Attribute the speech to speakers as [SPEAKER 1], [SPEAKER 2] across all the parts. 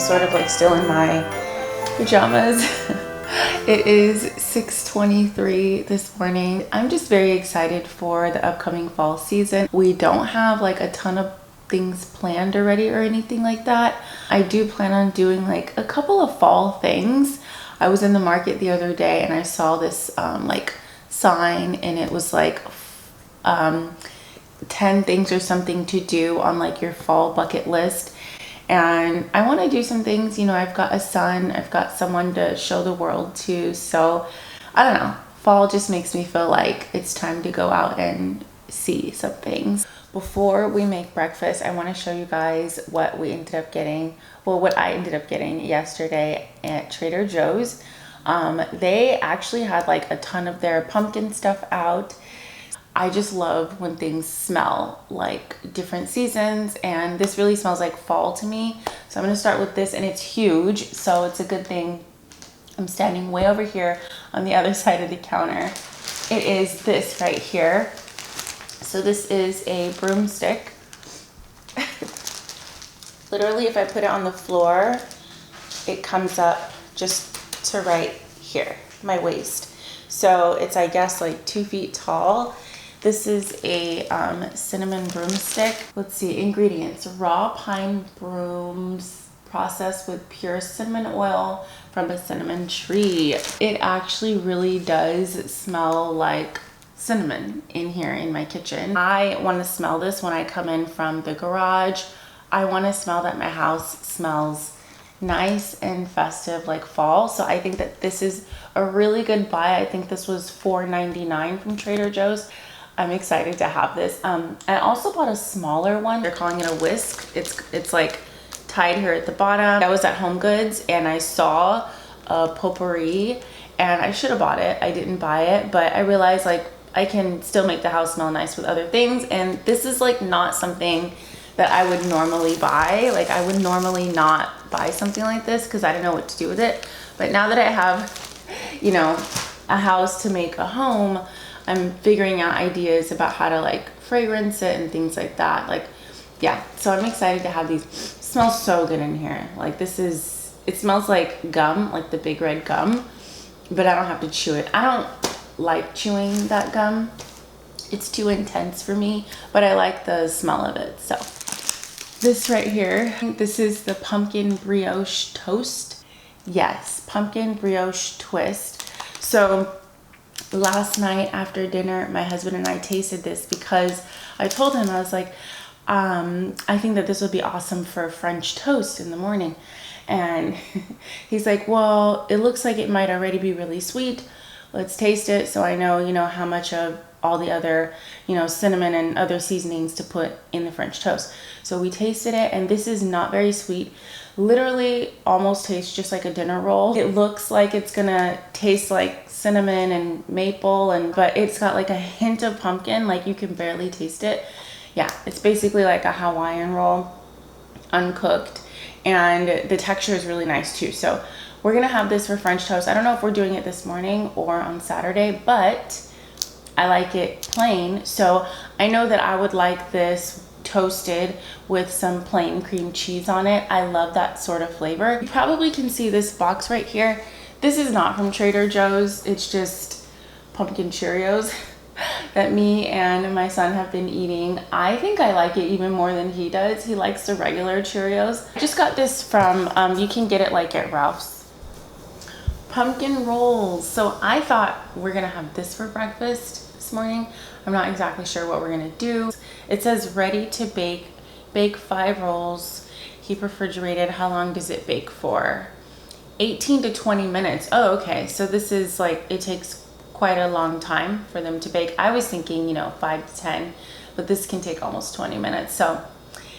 [SPEAKER 1] sort of like still in my pajamas. It is 6:23 this morning. I'm just very excited for the upcoming fall season. We don't have like a ton of things planned already or anything like that. I do plan on doing like a couple of fall things. I was in the market the other day and I saw this like sign, and it was like 10 things or something to do on like your fall bucket list. And I want to do some things, you know. I've got a son, I've got someone to show the world to, so I don't know, fall just makes me feel like it's time to go out and see some things. Before we make breakfast, I want to show you guys what we ended up getting, well, what I ended up getting yesterday at Trader Joe's. They actually had like a ton of their pumpkin stuff out. I just love when things smell like different seasons, and this really smells like fall to me. So I'm going to start with this, and it's huge, so it's a good thing I'm standing way over here on the other side of the counter. It is this right here. So this is a broomstick. Literally, if I put it on the floor, it comes up just to right here, my waist. So it's, I guess, like 2 feet tall. This is a cinnamon broomstick. Let's see, ingredients: raw pine brooms processed with pure cinnamon oil from a cinnamon tree. It actually really does smell like cinnamon in here in my kitchen. I want to smell this when I come in from the garage. I want to smell that my house smells nice and festive like fall. So I think that this is a really good buy. I think this was $4.99 from Trader Joe's. I'm excited to have this. I also bought a smaller one. They're calling it a whisk. It's like tied here at the bottom. I was at Home Goods and I saw a potpourri, and I should have bought it. I didn't buy it, but I realized like I can still make the house smell nice with other things, and this is like not something that I would normally buy. Like I would normally not buy something like this because I don't know what to do with it. But now that I have, you know, a house to make a home, I'm figuring out ideas about how to like fragrance it and things like that. Like, yeah, so I'm excited to have these. It smells so good in here. Like this is, it smells like gum, like the Big Red gum, but I don't have to chew it. I don't like chewing that gum. It's too intense for me, but I like the smell of it. So this right here, this is the pumpkin brioche toast. Yes, pumpkin brioche twist. So last night after dinner, my husband and I tasted this because I told him, I was like, I think that this would be awesome for French toast in the morning. And he's like, well, it looks like it might already be really sweet. Let's taste it so I know, you know, how much of all the other, you know, cinnamon and other seasonings to put in the French toast. So we tasted it, and this is not very sweet. Literally almost tastes just like a dinner roll. It looks like it's gonna taste like cinnamon and maple, but it's got like a hint of pumpkin, like you can barely taste it. Yeah, it's basically like a Hawaiian roll, uncooked, and the texture is really nice too. So we're gonna have this for French toast. I don't know if we're doing it this morning or on Saturday, but I like it plain. So I know that I would like this toasted with some plain cream cheese on it. I love that sort of flavor. You probably can see this box right here. This is not from Trader Joe's. It's just pumpkin Cheerios that me and my son have been eating. I think I like it even more than he does. He likes the regular Cheerios. I just got this from, you can get it like at Ralph's. Pumpkin rolls. So I thought we're gonna have this for breakfast this morning. I'm not exactly sure what we're gonna do. It says ready to bake. Bake 5 rolls. Keep refrigerated. How long does it bake for? 18 to 20 minutes. Oh, okay. So this is like, it takes quite a long time for them to bake. I was thinking, you know, 5 to 10, but this can take almost 20 minutes. So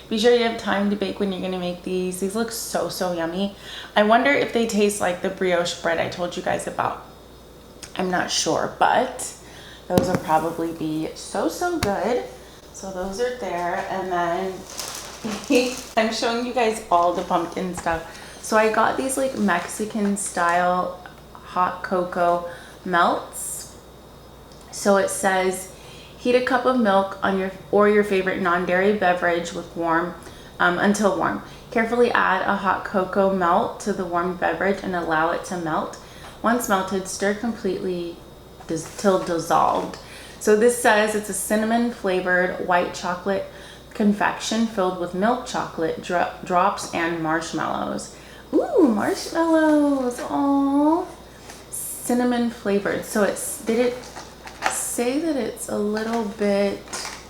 [SPEAKER 1] be sure you have time to bake when you're gonna make these. These look so, so yummy. I wonder if they taste like the brioche bread I told you guys about. I'm not sure, but those will probably be so, so good. So those are there. And then I'm showing you guys all the pumpkin stuff. So I got these like Mexican style hot cocoa melts. So it says heat a cup of milk on your favorite non-dairy beverage with until warm. Carefully add a hot cocoa melt to the warm beverage and allow it to melt. Once melted, stir completely till dissolved. So this says it's a cinnamon flavored white chocolate confection filled with milk chocolate drops and marshmallows. Ooh, marshmallows. Oh, cinnamon flavored. So did it say that it's a little bit?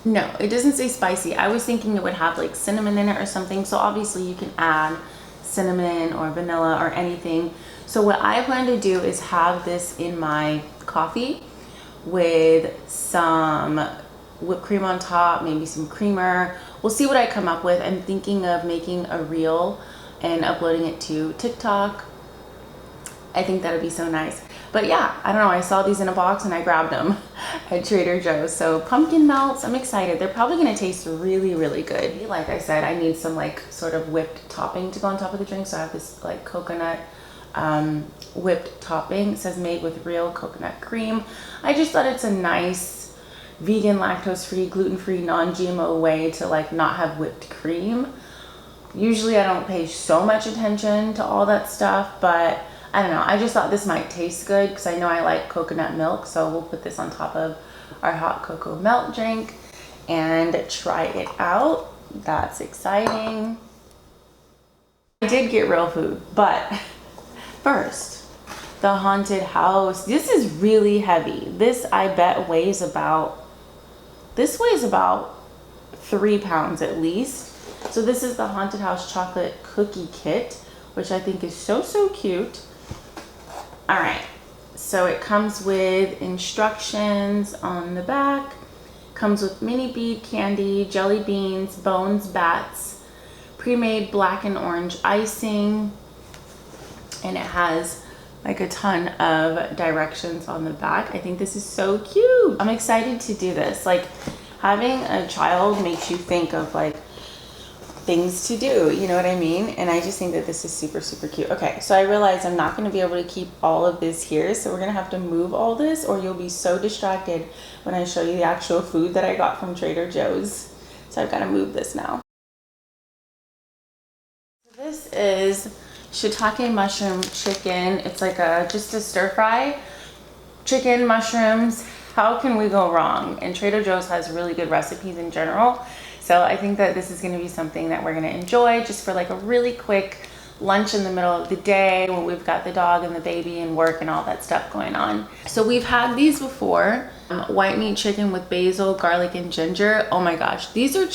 [SPEAKER 1] No, it doesn't say spicy. I was thinking it would have like cinnamon in it or something. So obviously you can add cinnamon or vanilla or anything. So what I plan to do is have this in my coffee with some whipped cream on top, maybe some creamer. We'll see what I come up with. I'm thinking of making a reel and uploading it to TikTok. I think that'd be so nice. But yeah, I don't know, I saw these in a box and I grabbed them at Trader Joe's. So pumpkin melts, I'm excited. They're probably gonna taste really, really good. Like I said, I need some like sort of whipped topping to go on top of the drink. So I have this like coconut whipped topping. It says made with real coconut cream. I just thought it's a nice vegan, lactose-free, gluten-free, non-GMO way to like not have whipped cream. Usually I don't pay so much attention to all that stuff, but I don't know, I just thought this might taste good because I know I like coconut milk. So we'll put this on top of our hot cocoa melt drink and try it out. That's exciting. I did get real food, but first, the haunted house. This is really heavy. This I bet weighs about 3 pounds at least. So this is the Haunted House chocolate cookie kit, which I think is so cute. All right, so it comes with instructions on the back, comes with mini bead candy, jelly beans, bones, bats, pre-made black and orange icing, and it has like a ton of directions on the back. I think this is so cute. I'm excited to do this. Like having a child makes you think of like things to do, you know what I mean? And I just think that this is super cute. Okay, so I realize I'm not going to be able to keep all of this here, so we're going to have to move all this or you'll be so distracted when I show you the actual food that I got from Trader Joe's. So I've got to move this now. This is shiitake mushroom chicken. It's like just a stir fry chicken, mushrooms. How can we go wrong? And Trader Joe's has really good recipes in general. So I think that this is going to be something that we're going to enjoy just for like a really quick lunch in the middle of the day when we've got the dog and the baby and work and all that stuff going on. So we've had these before, white meat chicken with basil, garlic, and ginger. Oh my gosh, these are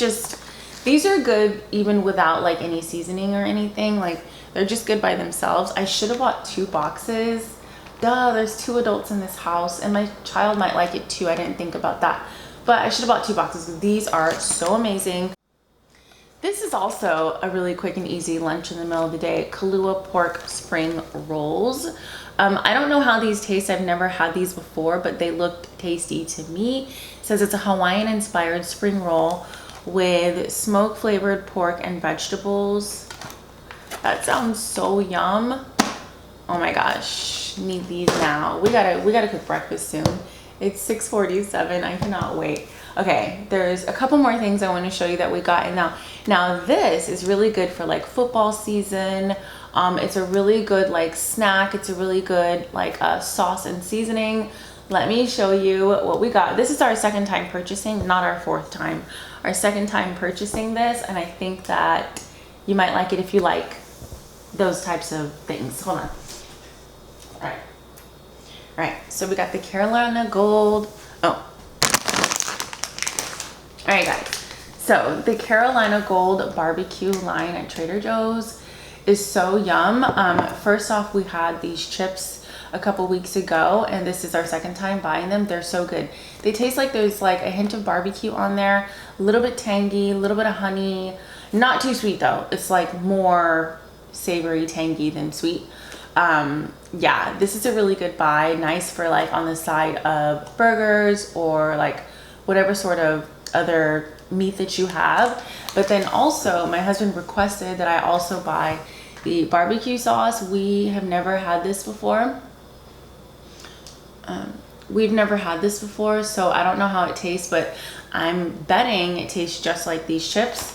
[SPEAKER 1] good even without like any seasoning or anything. Like they're just good by themselves. I should have bought 2 boxes. Duh, there's 2 adults in this house and my child might like it too. I didn't think about that. But I should have bought 2 boxes because these are so amazing. This is also a really quick and easy lunch in the middle of the day. Kahlua pork spring rolls. I don't know how these taste. I've never had these before, but they looked tasty to me. It says it's a Hawaiian inspired spring roll with smoke flavored pork and vegetables. That sounds so yum. Oh my gosh, need these now. We gotta cook breakfast soon. It's 6:47. I cannot wait. Okay, there's a couple more things I want to show you that we got. And now this is really good for like football season. It's a really good like snack. It's a really good like sauce and seasoning. Let me show you what we got. This is our second time purchasing, not our 4th time. Our second time purchasing this, and I think that you might like it if you like those types of things. Hold on. All right, so we got the Carolina Gold. Oh, all right guys, so the Carolina Gold barbecue line at Trader Joe's is so yum. First off, we had these chips a couple weeks ago and this is our second time buying them. They're so good. They taste like there's like a hint of barbecue on there, a little bit tangy, a little bit of honey, not too sweet though. It's like more savory, tangy than sweet. Yeah, this is a really good buy. Nice for like on the side of burgers or like whatever sort of other meat that you have. But then also my husband requested that I also buy the barbecue sauce. We have never had this before. We've never had this before, so I don't know how it tastes, but I'm betting it tastes just like these chips.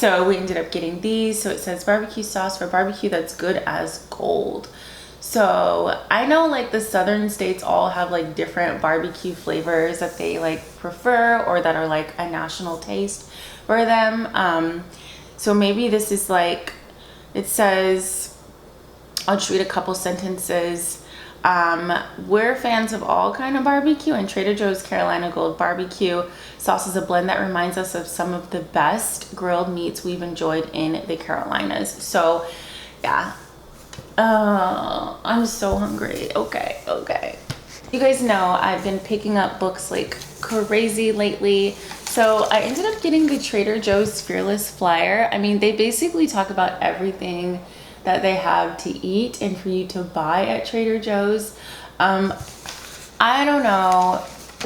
[SPEAKER 1] So we ended up getting these. So it says barbecue sauce for barbecue that's good as gold. So I know like the southern states all have like different barbecue flavors that they like prefer or that are like a national taste for them. So maybe this is like, it says, I'll just read a couple sentences. We're fans of all kind of barbecue, and Trader Joe's Carolina Gold barbecue sauce is a blend that reminds us of some of the best grilled meats we've enjoyed in the Carolinas. So yeah. I'm so hungry. Okay. You guys know I've been picking up books like crazy lately. So I ended up getting the Trader Joe's Fearless Flyer. I mean, they basically talk about everything that they have to eat and for you to buy at Trader Joe's. I don't know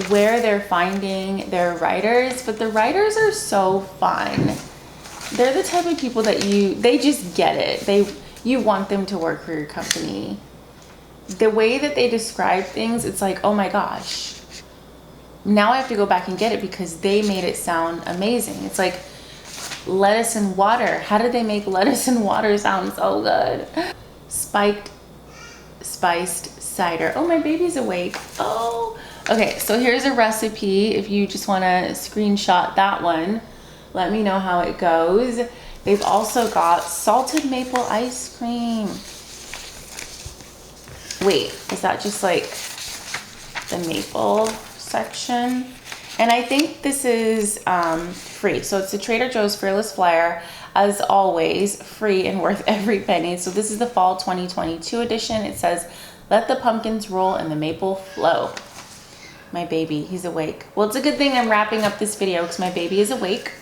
[SPEAKER 1] where they're finding their writers, but the writers are so fun. They're the type of people that they just get it. You want them to work for your company. The way that they describe things, it's like, oh my gosh, now I have to go back and get it because they made it sound amazing. It's like lettuce and water. How did they make lettuce and water sound so good? Spiced cider. Oh, my baby's awake. Oh, okay. So here's a recipe. If you just want to screenshot that one, let me know how it goes. They've also got salted maple ice cream. Wait, is that just like the maple section? And I think this is free. So it's the Trader Joe's Fearless Flyer, as always, free and worth every penny. So this is the fall 2022 edition. It says, let the pumpkins roll and the maple flow. My baby, he's awake. Well, it's a good thing I'm wrapping up this video because my baby is awake.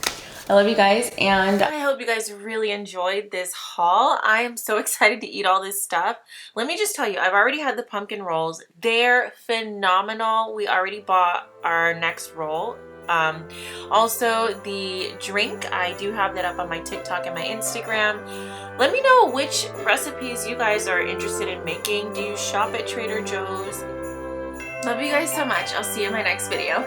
[SPEAKER 1] I love you guys, and I hope you guys really enjoyed this haul. I am so excited to eat all this stuff. Let me just tell you, I've already had the pumpkin rolls. They're phenomenal. We already bought our next roll. Also, the drink, I do have that up on my TikTok and my Instagram. Let me know which recipes you guys are interested in making. Do you shop at Trader Joe's? Love you guys so much. I'll see you in my next video.